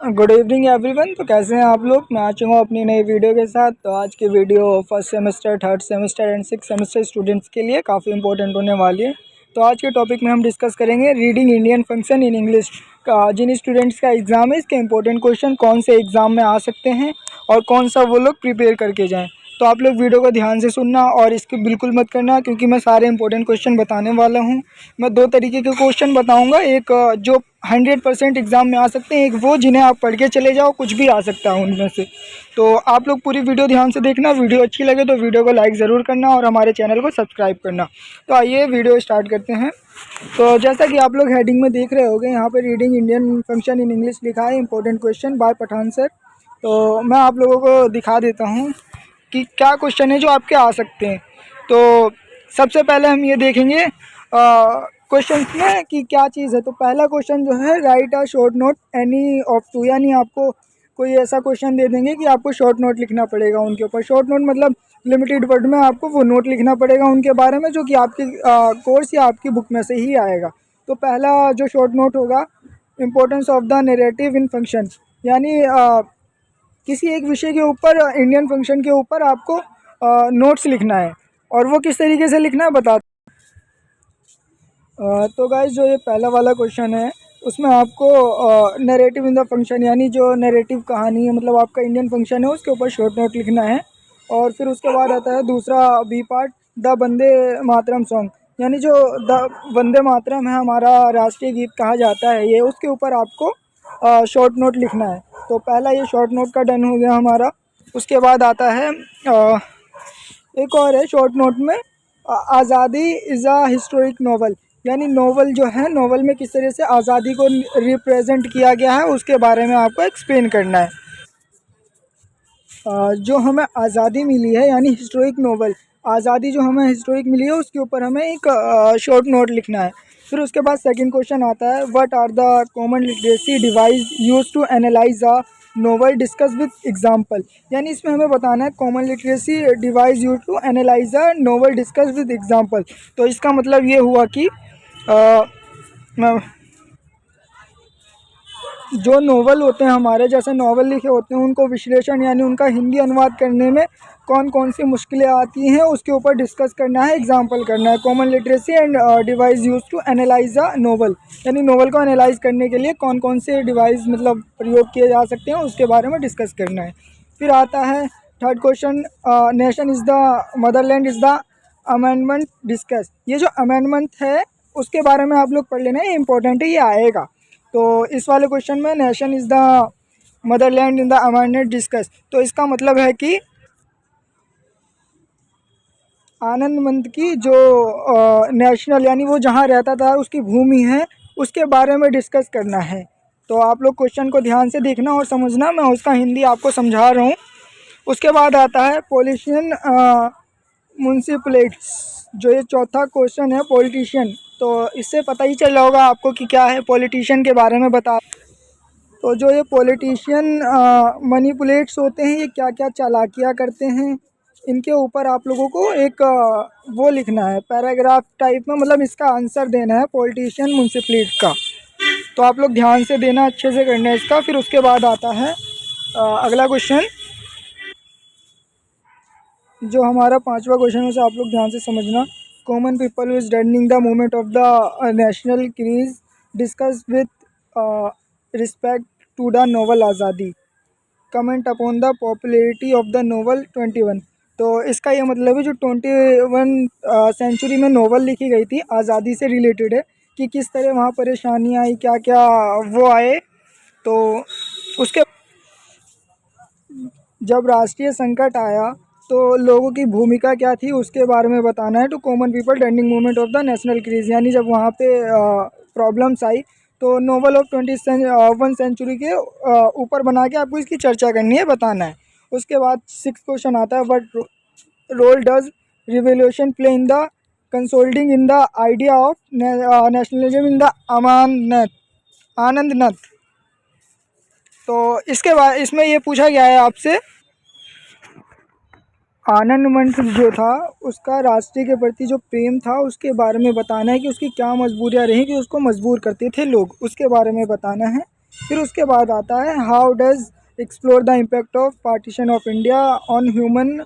Good evening everyone. तो कैसे हैं आप लोग। मैं आ चुका हूँ अपनी नई वीडियो के साथ। तो आज की video first semester, third semester and six semester students के लिए काफ़ी इंपॉर्टेंट होने वाली है। तो आज के टॉपिक में हम डिस्कस करेंगे reading Indian function in English का। जिन स्टूडेंट्स का एग्ज़ाम है, इसके इंपॉर्टेंट क्वेश्चन कौन से एग्ज़ाम में आ सकते हैं और कौन सा वो लोग प्रिपेयर करके जाएँ। तो आप लोग वीडियो को ध्यान से सुनना और इसकी बिल्कुल मत करना, क्योंकि मैं सारे इंपॉर्टेंट क्वेश्चन बताने वाला हूँ। मैं दो तरीके के क्वेश्चन बताऊंगा, एक जो 100% एग्ज़ाम में आ सकते हैं, एक वो जिन्हें आप पढ़ के चले जाओ, कुछ भी आ सकता है उनमें से। तो आप लोग पूरी वीडियो ध्यान से देखना। वीडियो अच्छी लगे तो वीडियो को लाइक ज़रूर करना और हमारे चैनल को सब्सक्राइब करना। तो आइए वीडियो स्टार्ट करते हैं। तो जैसा कि आप लोग हेडिंग में देख रहे होंगे, यहाँ पर reading Indian function in English लिखा है, important question by Pathan sir. तो मैं आप लोगों को दिखा देता हूँ कि क्या क्वेश्चन है जो आपके आ सकते हैं। तो सबसे पहले हम ये देखेंगे क्वेश्चन में कि क्या चीज़ है। तो पहला क्वेश्चन जो है, write a short note any of two, यानी आपको कोई ऐसा क्वेश्चन दे देंगे कि आपको शॉर्ट नोट लिखना पड़ेगा उनके ऊपर। शॉर्ट नोट मतलब लिमिटेड वर्ड में आपको वो नोट लिखना पड़ेगा उनके बारे में, जो कि आपकी कोर्स या आपकी बुक में से ही आएगा। तो पहला जो शॉर्ट नोट होगा, importance of the narrative in function, यानी किसी एक विषय के ऊपर, इंडियन फंक्शन के ऊपर आपको नोट्स लिखना है। और वो किस तरीके से लिखना है बता। तो गाइस, जो ये पहला वाला क्वेश्चन है, उसमें आपको नैरेटिव इन द फंक्शन, यानी जो नैरेटिव कहानी है, मतलब आपका इंडियन फंक्शन है, उसके ऊपर शॉर्ट नोट लिखना है। और फिर उसके बाद आता है दूसरा B part, the Vande Mataram song, यानी जो द वंदे मातरम है, हमारा राष्ट्रीय गीत कहा जाता है ये, उसके ऊपर आपको शॉर्ट नोट लिखना है। तो पहला ये शॉर्ट नोट का डन हो गया हमारा। उसके बाद आता है एक और है शॉर्ट नोट में, आज़ादी इज़ अ हिस्टोरिक नॉवल, यानी नॉवल जो है, नॉवल में किस तरह से आज़ादी को रिप्रेजेंट किया गया है, उसके बारे में आपको एक्सप्लेन करना है। जो हमें आज़ादी मिली है, यानी हिस्टोरिक नॉवल, आज़ादी जो हमें हिस्टोरिक मिली है, उसके ऊपर हमें एक शॉर्ट नोट लिखना है। फिर उसके बाद सेकंड क्वेश्चन आता है, what are the common literacy device use to analyse a novel discuss with example, यानी इसमें हमें बताना है common literacy device use to analyse a novel discuss with example. तो इसका मतलब ये हुआ कि मैं जो नॉवल होते हैं हमारे, जैसे नॉवल लिखे होते हैं, उनको विश्लेषण यानी उनका हिंदी अनुवाद करने में कौन कौन सी मुश्किलें आती हैं, उसके ऊपर डिस्कस करना है, एग्जांपल करना है। Common literacy and device use to analyse a novel, यानी नॉवल को एनालाइज करने के लिए कौन कौन से डिवाइस मतलब प्रयोग किए जा सकते हैं, उसके बारे में डिस्कस करना है। फिर आता है third question, nation is the Motherland is the amendment discuss. ये जो अमेंडमेंट है, उसके बारे में आप लोग पढ़ लेना, ये इंपॉर्टेंट है, ये आएगा। तो इस वाले क्वेश्चन में nation is the Motherland in the amendment discuss, तो इसका मतलब है कि आनंदमंद की जो नेशनल, यानी वो जहाँ रहता था, उसकी भूमि है, उसके बारे में डिस्कस करना है। तो आप लोग क्वेश्चन को ध्यान से देखना और समझना, मैं उसका हिंदी आपको समझा रहा हूँ। उसके बाद आता है पॉलिटिशियन म्यूनसिपलिटीज, जो ये चौथा क्वेश्चन है, पॉलिटिशियन। तो इससे पता ही चला होगा आपको कि क्या है, पॉलिटिशियन के बारे में बता। तो जो ये पॉलिटिशियन मनीपुलेट्स होते हैं, ये क्या क्या चालाकियाँ करते हैं, इनके ऊपर आप लोगों को एक वो लिखना है, पैराग्राफ टाइप में, मतलब इसका आंसर देना है पॉलिटिशियन म्यूनसिपलिटी का। तो आप लोग ध्यान से देना, अच्छे से करना है इसका। फिर उसके बाद आता है अगला क्वेश्चन, जो हमारा पांचवा क्वेश्चन है, उसे आप लोग ध्यान से समझना। Common people is running the movement of the national craze discuss with respect to the novel Azadi, comment upon the popularity of the novel 21। तो इसका ये मतलब है, जो 21 सेंचुरी में नोवेल लिखी गई थी, आज़ादी से रिलेटेड है, कि किस तरह वहाँ परेशानियाँ आई, क्या क्या वो आए। तो उसके जब राष्ट्रीय संकट आया, तो लोगों की भूमिका क्या थी, उसके बारे में बताना है। To common people turning movement of the national crease, यानी जब वहाँ पे प्रॉब्लम्स आई, तो नोवेल ऑफ 21 सेंचुरी के ऊपर बना के आपको इसकी चर्चा करनी है, बताना है। उसके बाद सिक्स क्वेश्चन आता है, what role does revolution play in the consolidating in the idea of nationalism in the अमानत आनंदनत। तो इसके बाद इसमें ये पूछा गया है आपसे, आनंदमठ जो था, उसका राष्ट्रीय के प्रति जो प्रेम था, उसके बारे में बताना है कि उसकी क्या मजबूरियाँ रहीं कि उसको मजबूर करते थे लोग, उसके बारे में बताना है। फिर उसके बाद आता है how does explore the impact of partition of India on human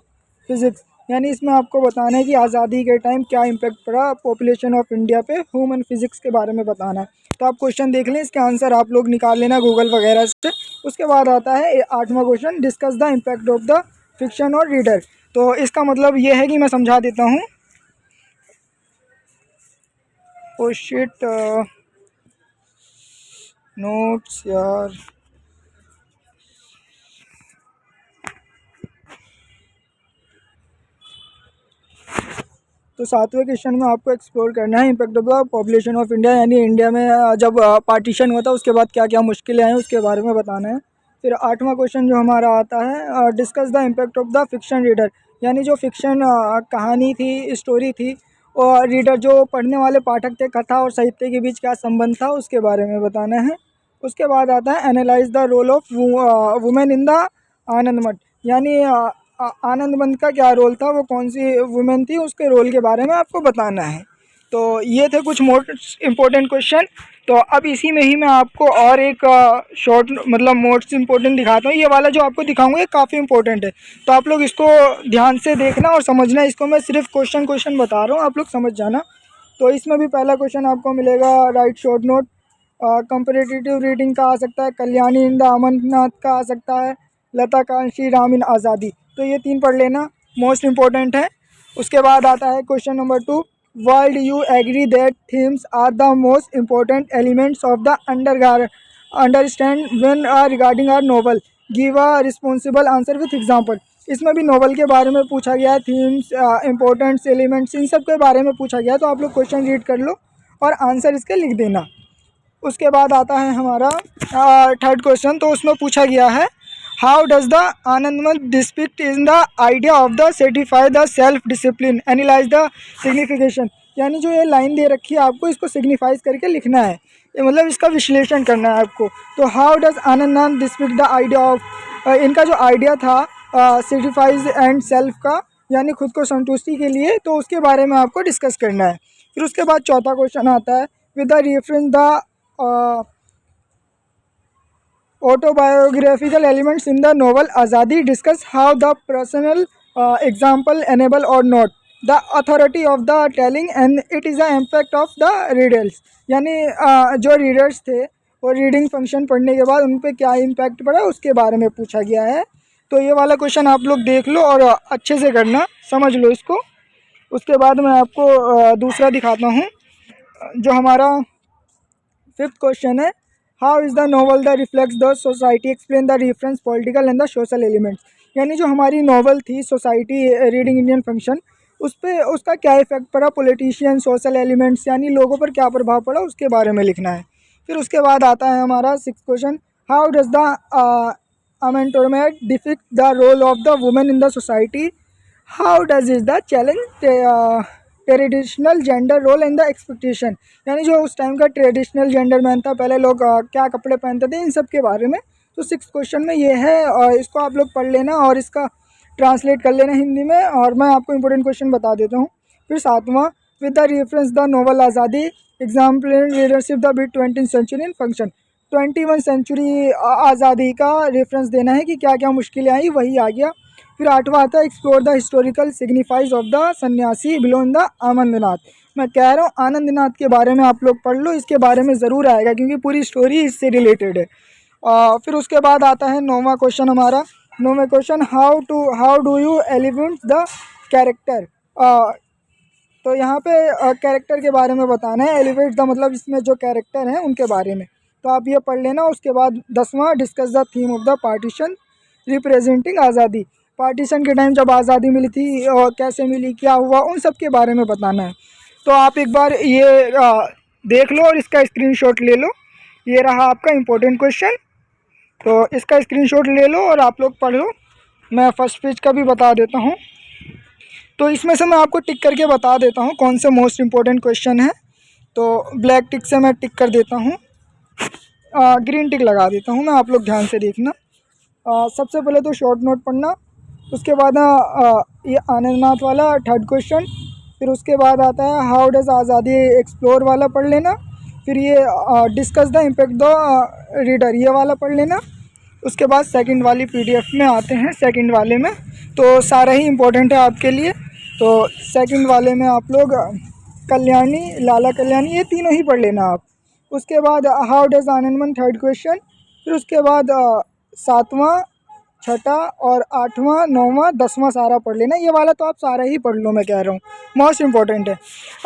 physics, यानी इसमें आपको बताना है कि आज़ादी के टाइम क्या इम्पैक्ट पड़ा पॉपुलेशन ऑफ इंडिया पे, ह्यूमन फिजिक्स के बारे में बताना है। तो आप क्वेश्चन देख लें, इसके आंसर आप लोग निकाल लेना गूगल वगैरह से। उसके बाद आता है 8वां question, discuss the impact of the fiction और रीडर। तो इसका मतलब ये है कि मैं समझा देता हूँ। ओ शिट, नोट्स यार। तो 7वें क्वेश्चन में आपको एक्सप्लोर करना है impact of the population of India, यानी इंडिया में जब पार्टीशन हुआ था उसके बाद क्या क्या मुश्किलें आई उसके बारे में बताना है। फिर 8वां क्वेश्चन जो हमारा आता है, discuss the impact of the fiction reader, यानी जो फिक्शन कहानी थी, स्टोरी थी, और रीडर जो पढ़ने वाले पाठक थे, कथा और साहित्य के बीच क्या संबंध था उसके बारे में बताना है। उसके बाद आता है analyse the role of women in the Anandmath, यानी आनंद बंद का क्या रोल था, वो कौन सी वुमेन थी, उसके रोल के बारे में आपको बताना है। तो ये थे कुछ मोस्ट इम्पोर्टेंट क्वेश्चन। तो अब इसी में ही मैं आपको और एक शॉर्ट मतलब मोस्ट इम्पोर्टेंट दिखाता हूँ। ये वाला जो आपको दिखाऊंगा ये काफ़ी इंपॉर्टेंट है, तो आप लोग इसको ध्यान से देखना और समझना। इसको मैं सिर्फ क्वेश्चन बता रहा हूँ, आप लोग समझ जाना। तो इसमें भी पहला क्वेश्चन आपको मिलेगा, right short note. Competitive reading का आ सकता है, कल्याणी इन द अमरनाथ का आ सकता है, लता कांशी राम इन आज़ादी। तो ये 3 पढ़ लेना, मोस्ट इम्पोर्टेंट है। उसके बाद आता है question number 2, would you agree that themes are the most important elements of the understand when regarding are novel, give a responsible answer with example. इसमें भी नोवेल के बारे में पूछा गया है, थीम्स, इम्पोर्टेंट्स, एलिमेंट्स, इन सब के बारे में पूछा गया है। तो आप लोग क्वेश्चन रीड कर लो और आंसर इसके लिख देना। उसके बाद आता है हमारा 3rd क्वेश्चन। तो उसमें पूछा गया है, how does the Anandmath depict in the idea of the satisfy the self discipline, analyse the signification, यानी जो ये लाइन दे रखी है आपको इसको सिग्निफाइज करके लिखना है, ये मतलब इसका विश्लेषण करना है आपको। तो how does Anandmath depict the idea of, इनका जो आइडिया था सेटिफाइज एंड सेल्फ का, यानी खुद को संतुष्टि के लिए, तो उसके बारे में आपको डिस्कस करना है। फिर उसके बाद 4था क्वेश्चन आता है, with the reference the autobiographical elements in the novel Azadi, discuss how the personal example enable or not the authority of the telling and it is the impact of the readers, यानी जो readers थे वो reading function पढ़ने के बाद उन पर क्या इम्पैक्ट पड़ा उसके बारे में पूछा गया है। तो ये वाला क्वेश्चन आप लोग देख लो और अच्छे से करना, समझ लो इसको। उसके बाद मैं आपको दूसरा दिखाता हूँ, जो हमारा 5th क्वेश्चन है, how is the novel the reflects the society, explain the difference political and the social elements, यानी जो हमारी नॉवल थी सोसाइटी रीडिंग इंडियन फंक्शन, उस पर उसका क्या इफेक्ट पड़ा, पॉलिटिशियन, सोशल एलिमेंट्स, यानी लोगों पर क्या प्रभाव पड़ा उसके बारे में लिखना है। फिर उसके बाद आता है हमारा 6th question, how does the अमेंटोरमेट depict the role of the women in the society, how does is the challenge traditional gender role and the expectation, यानी जो उस टाइम का ट्रेडिशनल जेंडर मैन था, पहले लोग क्या कपड़े पहनते थे, इन सब के बारे में। तो 6th क्वेश्चन में ये है, और इसको आप लोग पढ़ लेना और इसका ट्रांसलेट कर लेना हिंदी में, और मैं आपको इंपॉर्टेंट क्वेश्चन बता देता हूँ। फिर 7वां, with the reference the novel Azadi, example leadership the bit 20th century in function, 21 century Azadi का रेफरेंस देना है कि क्या क्या मुश्किलें आई, वही आ गया। फिर 8वां आता है, explore the historical signifies of the सन्यासी बिलोंग द आनंदनाथ। मैं कह रहा हूँ आनंदनाथ के बारे में आप लोग पढ़ लो, इसके बारे में ज़रूर आएगा क्योंकि पूरी स्टोरी इससे रिलेटेड है। फिर उसके बाद आता है 9वां क्वेश्चन हमारा, 9वें question, how do you evaluate the character. तो यहाँ पे कैरेक्टर के बारे में बताना है, एलिवेट द मतलब इसमें जो कैरेक्टर हैं उनके बारे में। तो आप ये पढ़ लेना। उसके बाद 10वां, discuss the theme of the partition representing Azadi, partition के टाइम जब आज़ादी मिली थी और कैसे मिली, क्या हुआ, उन सब के बारे में बताना है। तो आप एक बार ये देख लो और इसका स्क्रीनशॉट ले लो। ये रहा आपका इम्पोर्टेंट क्वेश्चन, तो इसका स्क्रीनशॉट ले लो और आप लोग पढ़ लो। मैं फर्स्ट पेज का भी बता देता हूँ। तो इसमें से मैं आपको टिक करके बता देता हूँ कौन से मोस्ट इम्पोर्टेंट क्वेश्चन है। तो ब्लैक टिक से मैं टिक कर देता हूँ, ग्रीन टिक लगा देता हूँ मैं, आप लोग ध्यान से देखना। सबसे पहले तो शॉर्ट नोट पढ़ना, उसके बाद ये आनंदनाथ वाला 3rd क्वेश्चन, फिर उसके बाद आता है हाउ डज आज़ादी एक्सप्लोर वाला पढ़ लेना, फिर ये discuss the impact the reader, ये वाला पढ़ लेना। उसके बाद सेकंड वाली पीडीएफ में आते हैं, सेकंड वाले में तो सारा ही इम्पोर्टेंट है आपके लिए। तो सेकंड वाले में आप लोग कल्याणी, लाला कल्याणी, ये तीनों ही पढ़ लेना आप। उसके बाद how does Anandwan, third question. फिर उसके बाद सातवां, छठा और आठवां, नौवां, दसवां सारा पढ़ लेना। ये वाला तो आप सारा ही पढ़ लो, मैं कह रहा हूँ, मोस्ट इम्पॉर्टेंट है।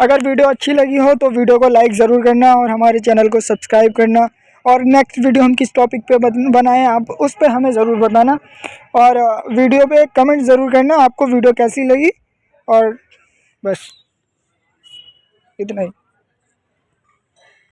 अगर वीडियो अच्छी लगी हो तो वीडियो को लाइक ज़रूर करना और हमारे चैनल को सब्सक्राइब करना। और नेक्स्ट वीडियो हम किस टॉपिक पे बनाएं आप उस पर हमें ज़रूर बताना। और वीडियो पे कमेंट ज़रूर करना आपको वीडियो कैसी लगी। और बस इतना ही।